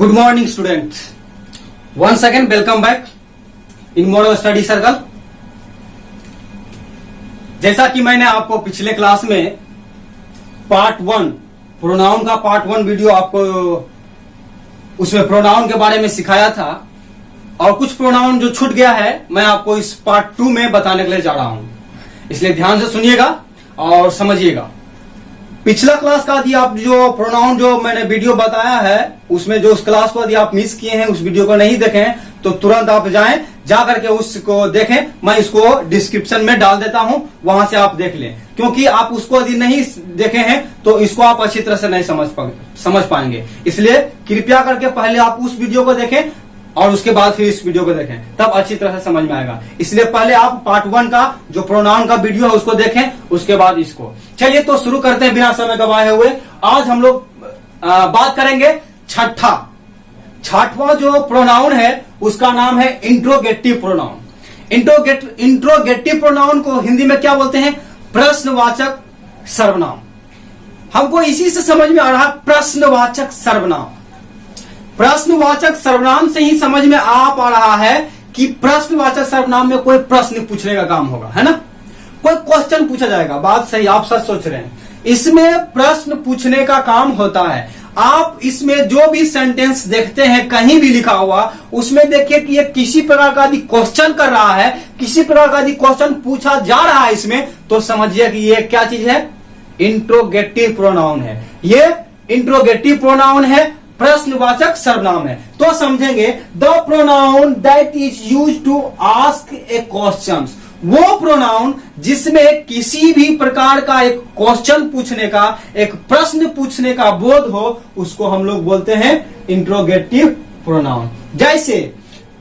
Good morning students, once again welcome back in model study circle. जैसा कि मैंने आपको पिछले क्लास में पार्ट 1 प्रोनाउन का पार्ट 1 वीडियो आपको उसमें प्रोनाउन के बारे में सिखाया था और कुछ प्रोनाउन जो छूट गया है मैं आपको इस पार्ट 2 में बताने के लिए जा रहा हूं, इसलिए ध्यान से सुनिएगा और समझिएगा। पिछला क्लास का यदि आप जो प्रोनाउन जो मैंने वीडियो बताया है उसमें जो उस क्लास को यदि आप मिस किए हैं, उस वीडियो को नहीं देखें तो तुरंत आप जाएं, जा करके उसको देखें। मैं इसको डिस्क्रिप्शन में डाल देता हूं, वहां से आप देख लें, क्योंकि आप उसको यदि नहीं देखे हैं तो इसको आप अच्छी तरह से नहीं समझ पाएंगे। इसलिए कृपया करके पहले आप उस वीडियो को देखें और उसके बाद फिर इस वीडियो को देखें, तब अच्छी तरह से समझ में आएगा। इसलिए पहले आप पार्ट 1 का जो प्रोनाउन का वीडियो है उसको देखें, उसके बाद इसको। चलिए तो शुरू करते हैं बिना समय गवाए हुए। आज हम लोग बात करेंगे छठवां जो प्रोनाउन है उसका नाम है इंट्रोगेटिव प्रोनाउन। इंट्रोगेटिव प्रोनाउन को हिंदी में क्या बोलते हैं? प्रश्नवाचक सर्वनाम। हमको इसी से समझ में आ रहा है प्रश्नवाचक सर्वनाम। प्रश्नवाचक सर्वनाम से ही समझ में आ पा रहा है कि प्रश्नवाचक सर्वनाम में कोई प्रश्न पूछने का काम होगा, है ना? कोई क्वेश्चन पूछा जाएगा। बात सही, आप सच सोच रहे हैं। इसमें प्रश्न पूछने का काम होता है। आप इसमें जो भी सेंटेंस देखते हैं कहीं भी लिखा हुआ, उसमें देखिए कि ये किसी प्रकार का यदि क्वेश्चन कर रहा है, किसी प्रकार का यदि क्वेश्चन पूछा जा रहा है इसमें, तो समझिए कि ये क्या चीज है? इंट्रोगेटिव प्रोनाउन है। ये इंट्रोगेटिव प्रोनाउन है, प्रश्नवाचक सर्वनाम है। तो समझेंगे the pronoun that is used to ask a question, वो प्रोनाउन जिसमें किसी भी प्रकार का एक क्वेश्चन पूछने का, एक प्रश्न पूछने का बोध हो, उसको हम लोग बोलते हैं इंट्रोगेटिव प्रोनाउन। जैसे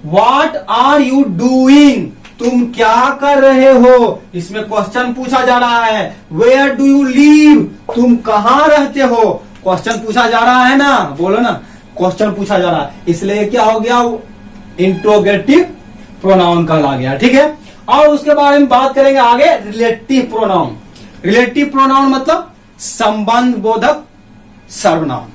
व्हाट आर यू डूइंग, तुम क्या कर रहे हो, इसमें क्वेश्चन पूछा जा रहा है। वेयर डू यू लिव, तुम कहां रहते हो, क्वेश्चन पूछा जा रहा है ना, बोलो ना, क्वेश्चन पूछा जा रहा है, इसलिए क्या हो गया? इंट्रोगेटिव प्रोनाउन कहला गया। ठीक है, और उसके बारे में बात करेंगे आगे रिलेटिव प्रोनाउन। रिलेटिव प्रोनाउन मतलब संबंध बोधक सर्वनाम।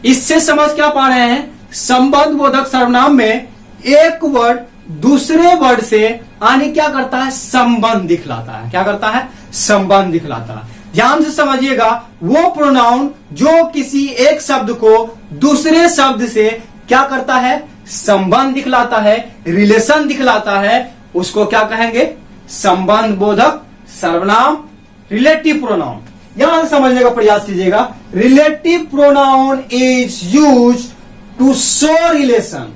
इससे समझ क्या पा रहे हैं? संबंध बोधक सर्वनाम में एक वर्ड दूसरे वर्ड से आने क्या करता है? संबंध दिखलाता है। क्या करता है? संबंध दिखलाता है। ध्यान से समझिएगा, वो प्रोनाउन जो किसी एक शब्द को दूसरे शब्द से क्या करता है? संबंध दिखलाता है, रिलेशन दिखलाता है, उसको क्या कहेंगे? संबंध बोधक सर्वनाम, रिलेटिव प्रोनाउन। यहां से समझने का प्रयास कीजिएगा। Relative pronoun is used to show relation.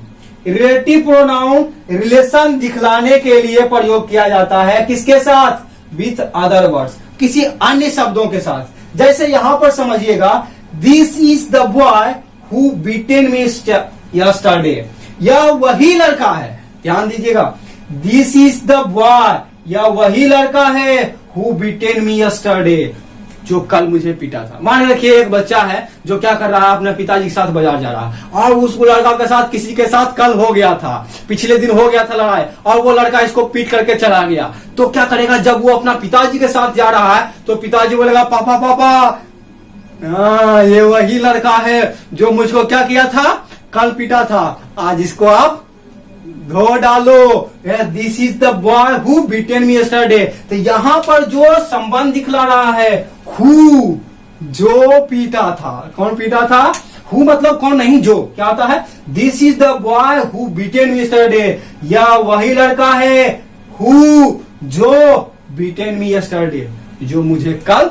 Relative pronoun relation दिखलाने के लिए प्रयोग किया जाता है। किसके साथ? विथ अदर वर्ड्स, किसी अन्य शब्दों के साथ। जैसे यहां पर समझिएगा, this is the boy who beaten me yesterday, यह वही लड़का है। ध्यान दीजिएगा, दिस इज द बॉय, यह वही लड़का है, हु बीटेन मी यस्टरडे, जो कल मुझे पीटा था। मान रखिए एक बच्चा है जो क्या कर रहा है, अपने पिताजी के साथ बाजार जा रहा है और उस लड़का के साथ किसी के साथ कल हो गया था, पिछले दिन हो गया था लड़ाई, और वो लड़का इसको पीट करके चला गया। तो क्या करेगा? जब वो अपना पिताजी के साथ जा रहा है तो पिताजी बोलेगा, पापा पापा, ये वही लड़का है जो मुझको क्या किया था? कल पीटा था, आज इसको आप धो डालो। This is the boy who beaten me yesterday. तो यहां पर जो संबंध दिखला रहा है, हु, जो पीटा था। कौन पीटा था? हु मतलब कौन, नहीं जो। क्या होता है? This is the boy who beaten me yesterday, या वही लड़का है, हु, जो बीटेन मी यस्टरडे, जो मुझे कल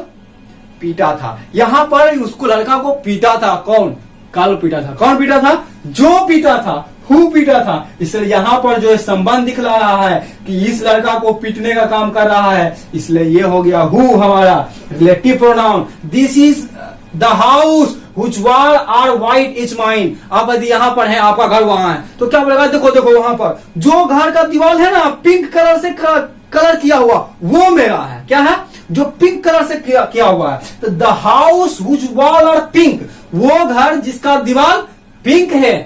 पीटा था। यहां पर उसको लड़का को पीटा था। कौन? कल पीटा था। कौन पीटा था? जो पीटा था, हु पीटा था। इसलिए यहां पर जो संबंध दिखला रहा है कि इस लड़का को पीटने का काम कर रहा है, इसलिए ये हो गया हु हमारा relative pronoun. This is the house which wall are white is mine. अब यदि यहां पर है, आपका घर वहां है, तो क्या बोलेगा? देखो देखो, वहां पर जो घर का दीवार है ना, पिंक कलर से कलर किया हुआ, वो मेरा है। क्या है? जो पिंक कलर से किया हुआ है। तो the house which wall are pink, वो घर जिसका दीवार पिंक है,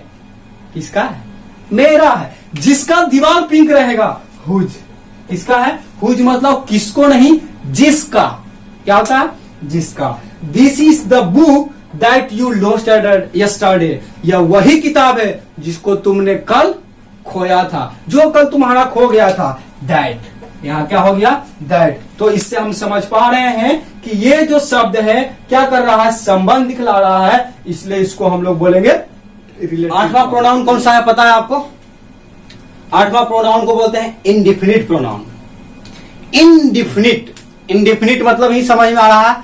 किसका है? मेरा है। जिसका दीवार पिंक रहेगा, हुज, किसका है? हुज मतलब किसको नहीं, जिसका। क्या होता है? जिसका। This is the book that you lost yesterday, यह वही किताब है जिसको तुमने कल खोया था, जो कल तुम्हारा खो गया था। दैट, यहाँ क्या हो गया? दैट। तो इससे हम समझ पा रहे हैं कि ये जो शब्द है क्या कर रहा है? संबंध दिखला रहा है, इसलिए इसको हम लोग बोलेंगे। आठवां प्रोनाउन कौन सा है पता है आपको? आठवां प्रोनाउन को बोलते हैं इंडिफिनिट प्रोनाउन। इंडिफिनिट, इंडिफिनिट मतलब ही समझ में आ रहा है,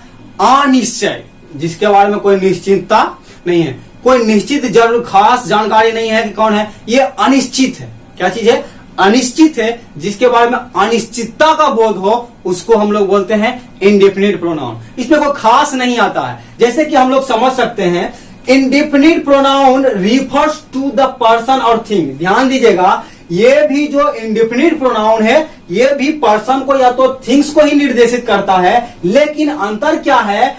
अनिश्चय, जिसके बारे में कोई निश्चितता नहीं है, कोई निश्चित जरूर खास जानकारी नहीं है कि कौन है। ये अनिश्चित है। क्या चीज है? अनिश्चित है, जिसके बारे में अनिश्चितता का बोध हो उसको हम लोग बोलते हैं इंडिफिनिट प्रोनाउन। इसमें कोई खास नहीं आता है। जैसे कि हम लोग समझ सकते हैं, indefinite pronoun refers to the person और थिंग। ध्यान दीजिएगा, ये भी जो इंडिफिनिट प्रोनाउन है ये भी पर्सन को या तो थिंग्स को ही निर्देशित करता है, लेकिन अंतर क्या है?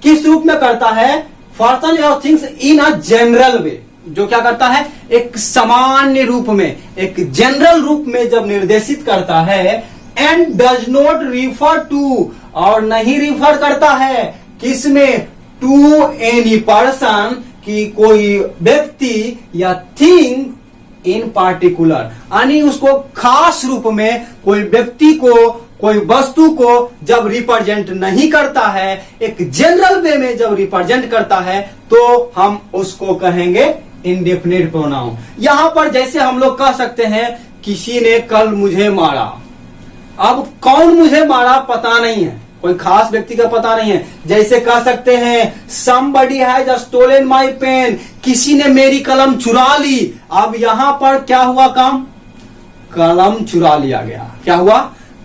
किस रूप में करता है? पर्सन और थिंग्स इन अ जनरल वे। जो क्या करता है? एक सामान्य रूप में, एक जनरल रूप में जब निर्देशित करता है। And does not refer to, और नहीं रिफर करता है किसमें? टू एनी पर्सन, की कोई व्यक्ति या थिंग इन पार्टिकुलर, यानी उसको खास रूप में कोई व्यक्ति को, कोई वस्तु को जब रिप्रेजेंट नहीं करता है, एक जनरल वे में जब रिप्रेजेंट करता है, तो हम उसको कहेंगे इंडेफिनिट प्रोनाउन। यहां पर जैसे हम लोग कह सकते हैं, किसी ने कल मुझे मारा। अब कौन मुझे मारा पता नहीं है, कोई खास व्यक्ति का पता नहीं है। जैसे कह सकते हैं, somebody has stolen my pen, किसी ने मेरी कलम चुरा ली। अब यहां पर क्या हुआ काम? कलम चुरा लिया गया। क्या हुआ?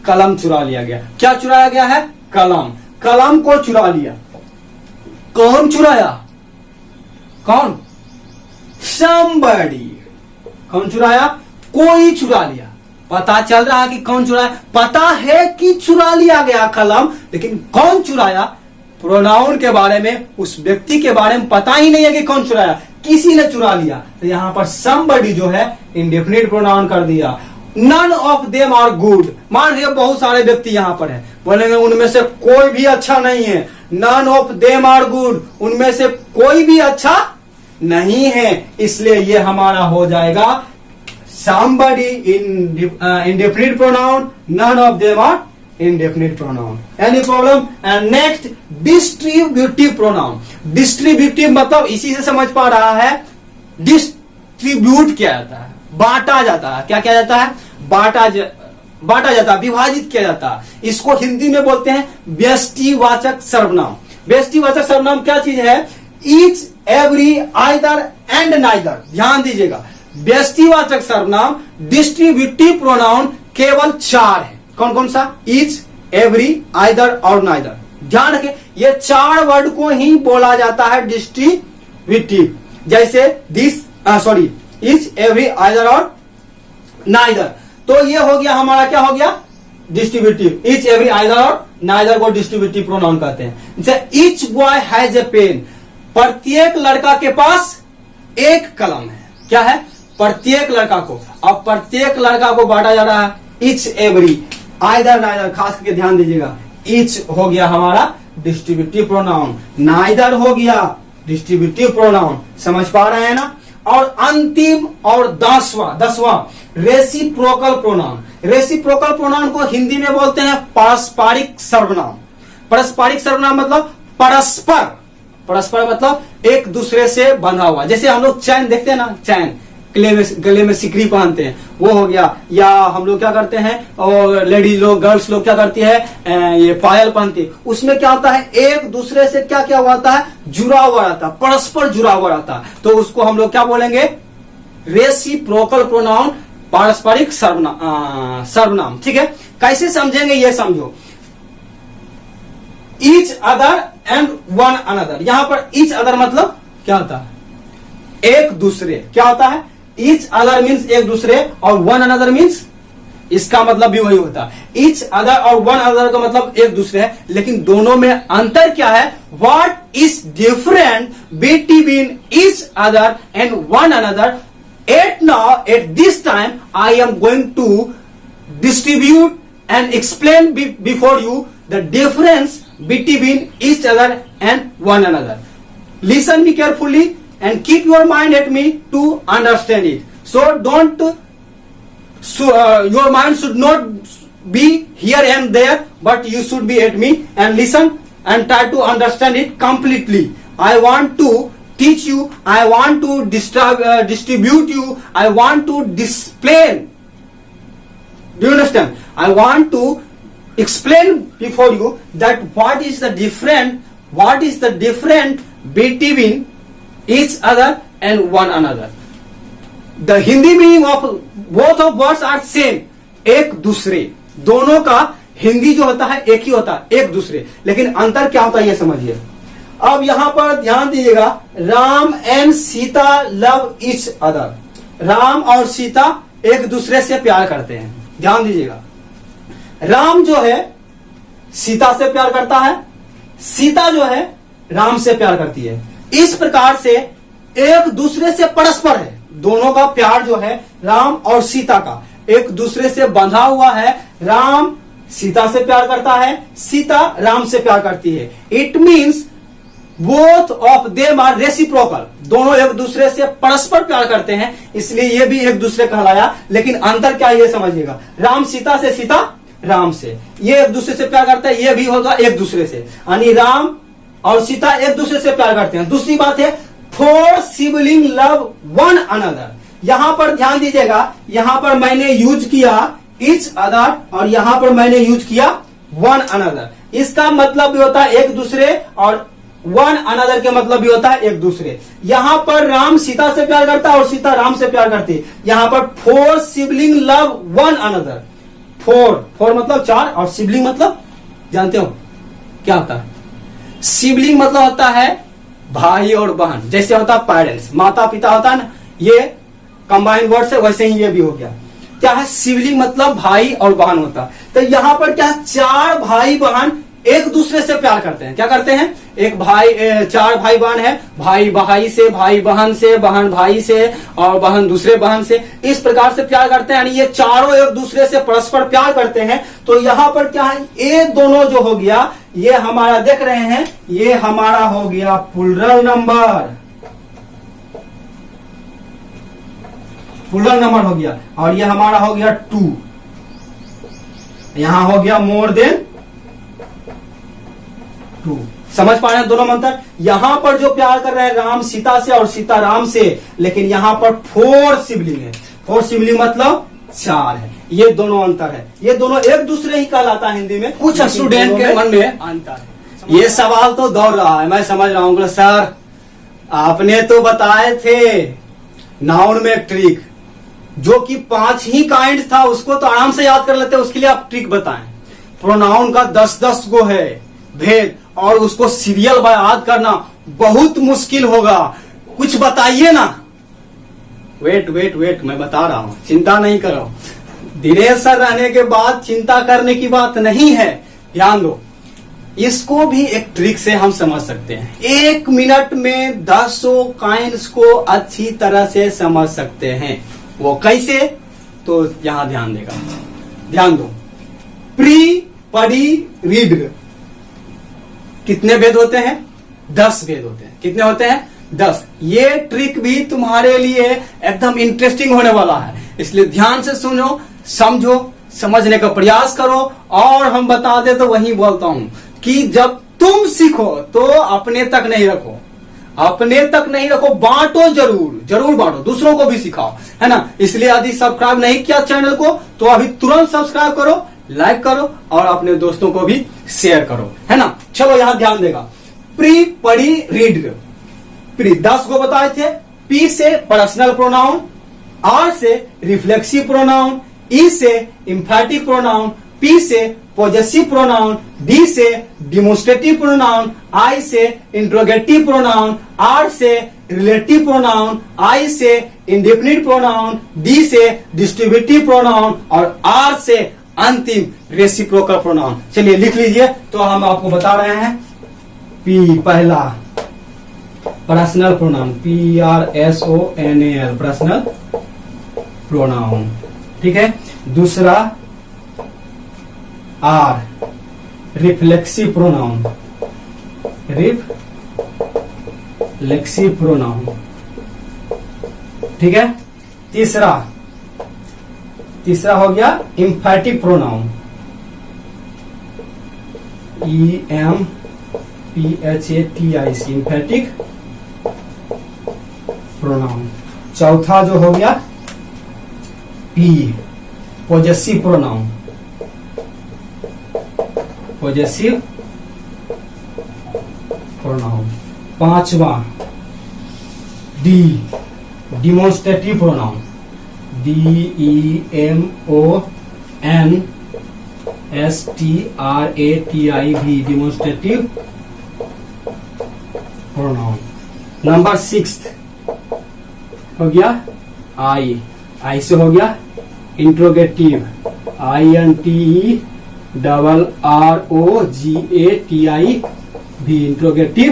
कलम चुरा लिया गया। क्या चुराया गया है? कलम। कलम को चुरा लिया। कौन चुराया? कौन? somebody। कौन चुराया? कोई चुरा लिया। पता चल रहा है कि कौन चुराया, पता है कि चुरा लिया गया कलम, लेकिन कौन चुराया? प्रोनाउन के बारे में, उस व्यक्ति के बारे में पता ही नहीं है कि कौन चुराया, किसी ने चुरा लिया। तो यहां पर somebody जो है इंडेफिनिट प्रोनाउन कर दिया। None of them are good, मान रहे बहुत सारे व्यक्ति यहां पर है, बोलेंगे उनमें से कोई भी अच्छा नहीं है। None of them are good, उनमें से कोई भी अच्छा नहीं है, इसलिए ये हमारा हो जाएगा somebody indefinite pronoun, none of them are indefinite pronoun. Any problem? And next, distributive pronoun. Distributive मतलब इसी से समझ पा रहा है, distribute किया जाता है, बांटा जाता है। क्या किया जाता है? बांटा जाता है, विभाजित किया जाता है। इसको हिंदी में बोलते हैं व्यष्टिवाचक सर्वनाम। व्यष्टिवाचक सर्वनाम क्या चीज है? Each, every, either and neither। ध्यान दीजिएगा, व्यष्टिवाचक सर्वनाम डिस्ट्रीब्यूटिव प्रोनाउन केवल 4 है। कौन कौन सा? ईच, एवरी, आइदर और नाइदर। ध्यान रखें, ये 4 वर्ड को ही बोला जाता है डिस्ट्रीब्यूटिव। जैसे this, sorry, each, every, either और नाइदर। तो ये हो गया हमारा, क्या हो गया? डिस्ट्रीब्यूटिव। ईच, एवरी, आइदर और नाइदर को डिस्ट्रीब्यूटिव प्रोनाउन कहते हैं। जैसे each boy has a pen, प्रत्येक लड़का के पास एक कलम है। क्या है? प्रत्येक लड़का को। अब प्रत्येक लड़का को बांटा जा रहा है। इच, एवरी, आइदर, नाइदर, खास करके ध्यान दीजिएगा। इच हो गया हमारा डिस्ट्रीब्यूटिव प्रोनाउन, नाइदर हो गया डिस्ट्रीब्यूटिव प्रोनाउन। समझ पा रहे हैं ना? और अंतिम और 10वां रेसिप्रोकल प्रोनाउन। रेसिप्रोकल प्रोनाउन को हिंदी में बोलते हैं पारस्परिक सर्वनाम। पारस्परिक सर्वनाम मतलब परस्पर। परस्पर मतलब एक दूसरे से बंधा हुआ। जैसे हम लोग चैन देखते हैं ना, चैन गले में सिकरी पहनते हैं, वो हो गया। या हम लोग क्या करते हैं, और लेडीज लोग, गर्ल्स लोग क्या करती है, ये पायल पहनती है। उसमें क्या होता है? एक दूसरे से क्या क्या हुआ रहता है? जुड़ा हुआ रहता है, परस्पर जुड़ा हुआ रहता है। तो उसको हम लोग क्या बोलेंगे? रेसिप्रोकल प्रोनाउन, पारस्परिक सर्वनाम। ठीक है, कैसे समझेंगे ये समझो। Each other and one another. यहां पर ईच अदर मतलब क्या होता है? एक दूसरे। क्या होता है? ईच अदर मीन्स एक दूसरे, और वन अनदर मीन्स, इसका मतलब भी वही होता है। ईच अदर और वन अनदर का मतलब एक दूसरे है, लेकिन दोनों में अंतर क्या है? What is different between each other and one another? At this time I am going to distribute and explain before you the difference between each other and one another. Listen me carefully and keep your mind at me to understand it. So don't your mind should not be here and there, but you should be at me and listen and try to understand it completely. I want to teach you, I want to distribute you, I want to display. Do you understand? I want to explain before you that what is the different between each other and one another. The Hindi meaning of both of words are same. एक दूसरे, दोनों का हिंदी जो होता है एक ही होता है, एक दूसरे, लेकिन अंतर क्या होता है ये समझिए। अब यहां पर ध्यान दीजिएगा, Ram and Sita love each other. Ram और सीता एक दूसरे से प्यार करते हैं। ध्यान दीजिएगा, राम जो है सीता से प्यार करता है, सीता जो है राम से प्यार करती है। इस प्रकार से एक दूसरे से परस्पर है, दोनों का प्यार जो है राम और सीता का एक दूसरे से बंधा हुआ है। राम सीता से प्यार करता है, सीता राम से प्यार करती है। It means both of them are reciprocal, दोनों एक दूसरे से परस्पर प्यार करते हैं, इसलिए ये भी एक दूसरे कहलाया। लेकिन अंतर क्या है ये समझिएगा, राम सीता से, सीता राम से, ये एक दूसरे से प्यार करता है, ये भी होगा एक दूसरे से, यानी राम और सीता एक दूसरे से प्यार करते हैं। दूसरी बात है, four sibling love one another. यहां पर ध्यान दीजिएगा, यहां पर मैंने यूज किया ईच अदर और यहां पर मैंने यूज किया वन अनदर। इसका मतलब भी होता है एक दूसरे और वन अनदर के मतलब भी होता है एक दूसरे। यहां पर राम सीता से प्यार करता है और सीता राम से प्यार करती है। यहां पर four sibling love one another. Four मतलब चार और सिबलिंग मतलब जानते हो क्या होता है? सिबलिंग मतलब होता है भाई और बहन, जैसे होता है पेरेंट्स, माता पिता होता है ना, ये कंबाइंड वर्ड से, वैसे ही ये भी हो गया। क्या है? सिबलिंग मतलब भाई और बहन होता है। तो यहां पर क्या है, चार भाई बहन एक दूसरे से प्यार करते हैं। क्या करते हैं? एक भाई, चार भाई बहन है, भाई भाई से, भाई बहन से, बहन भाई से और बहन दूसरे बहन से, इस प्रकार से प्यार करते हैं, यानी ये चारों एक दूसरे से परस्पर प्यार करते हैं। तो यहां पर क्या है, ये दोनों जो हो गया, ये हमारा देख रहे हैं, ये हमारा हो गया प्लूरल नंबर, प्लूरल नंबर हो गया, और ये हमारा हो गया 2, यहां हो गया मोर देन 2। समझ पा रहे हैं दोनों मंत्र? यहां पर जो प्यार कर रहे हैं राम सीता से और सीता राम से, लेकिन यहां पर फोर सिबलिंग है। फोर सिबलिंग मतलब चार है। ये दोनों अंतर है, ये दोनों एक दूसरे ही कहलाता है हिंदी में। कुछ स्टूडेंट के मन में अंतर है। ये सवाल तो दौड़ रहा है, मैं समझ रहा हूँ सर आपने तो बताए थे नाउन में एक ट्रिक, जो कि 5 ही काइंड था, उसको तो आराम से याद कर लेते, उसके लिए आप ट्रिक बताएं। प्रोनाउन का 10-10 गो है भेद, और उसको सीरियल बाय याद करना बहुत मुश्किल होगा। कुछ बताइए ना। वेट मैं बता रहा हूं, चिंता नहीं करो। दिनेश सर रहने के बाद चिंता करने की बात नहीं है। ध्यान दो, इसको भी एक ट्रिक से हम समझ सकते हैं। 1 मिनट में 10 काइंड्स को अच्छी तरह से समझ सकते हैं। वो कैसे? तो यहां ध्यान देगा, ध्यान दो। प्री, पढ़ी, रीड, कितने भेद होते हैं? 10 भेद होते हैं। कितने होते हैं? 10। ये ट्रिक भी तुम्हारे लिए एकदम इंटरेस्टिंग होने वाला है, इसलिए ध्यान से सुनो, समझो, समझने का प्रयास करो। और हम बता दे तो वही बोलता हूं कि जब तुम सीखो तो अपने तक नहीं रखो, अपने तक नहीं रखो, बांटो, जरूर बांटो, दूसरों को भी सिखाओ, है ना। इसलिए यदि सब्सक्राइब नहीं किया चैनल को तो अभी तुरंत सब्सक्राइब करो, लाइक करो और अपने दोस्तों को भी शेयर करो, है ना। चलो यहां ध्यान देगा। प्री, पढ़ी, रीड। प्री 10 को बताए थे। पी से पर्सनल प्रोनाउन, आर से रिफ्लेक्सिव प्रोनाउन, ई से इंफैटिक प्रोनाउन, पी से पॉजेसिव प्रोनाउन, डी से डिमोन्स्ट्रेटिव प्रोनाउन, आई से इंट्रोगेटिव प्रोनाउन, आर से रिलेटिव प्रोनाउन, आई से इंडेफिनिट प्रोनाउन, डी से डिस्ट्रीब्यूटिव प्रोनाउन और आर से अंतिम रेसिप्रोकल प्रोनाउन। चलिए लिख लीजिए, तो हम आपको बता रहे हैं। पी पहला personal pronoun, PRSONAL, personal pronoun, ठीक है। दूसरा R, reflexive pronoun, reflexive pronoun, ठीक है। तीसरा हो गया emphatic pronoun, EMPHATIC, emphatic pronoun. चौथा जो हो गया P, possessive pronoun, possessive pronoun. पांचवा D, demonstrative pronoun, DEMONSTRATIV, demonstrative pronoun. Number 6 हो गया I से हो गया इंट्रोगेटिव, INTERROGATIV, इंट्रोगेटिव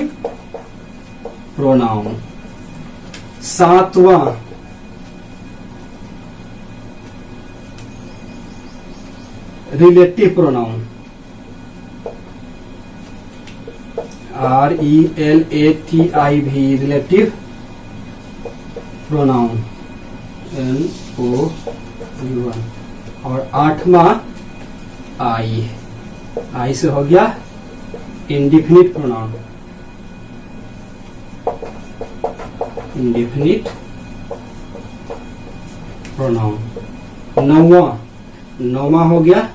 प्रोनाउन। सातवां relative pronoun, RELATIV, relative pronoun, NOUN। और आठवां I से हो गया इंडिफिनिट प्रोनाउन, इंडिफिनिट प्रोनाउन। नौवां हो गया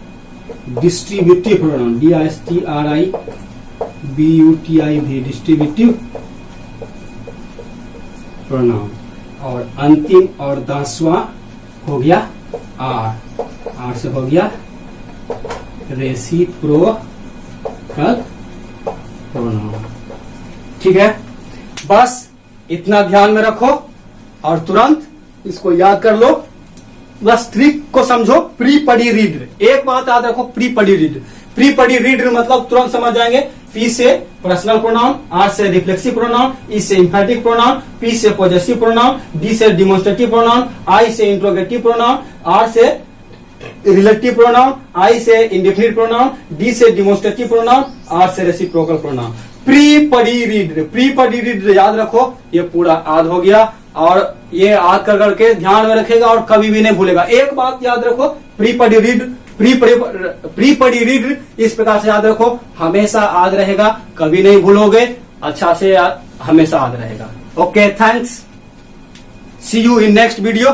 distributive pronoun, DISTRIBUTIV, distributive pronoun. और अंतिम और 10वां हो गया R से हो गया रेसिप्रोकल प्रोनाउन। ठीक है, बस इतना ध्यान में रखो और तुरंत इसको याद कर लो। बस ट्रिक को समझो, प्री पडी रीड। एक बात याद रखो, प्री पडी रीड। प्री पडी रीड मतलब तुरंत समझ जाएंगे। P से पर्सनल प्रोनाउन, R से रिफ्लेक्सिव प्रोनाउन, E से एम्फैटिक प्रोनाउन, P से पॉजेसिव प्रोनाउन, D से डिमोन्स्ट्रेटिव प्रोनाउन, I से इंट्रोगेटिव प्रोनाउन, R से रिलेटिव प्रोनाउन, I से इंडेफिनिट प्रोनाउन, D से डिमोन्स्ट्रेटिव प्रोनाउन, R से रेसिप्रोकल प्रोनाउन। प्री पडी रीड याद रखो, ये पूरा याद हो गया। और ये याद कर करके ध्यान में रखेगा और कभी भी नहीं भूलेगा। एक बात याद रखो, प्री पडी रीड इस प्रकार से याद रखो, हमेशा याद रहेगा, कभी नहीं भूलोगे, अच्छा से हमेशा याद रहेगा। Okay, thanks, see you in next video.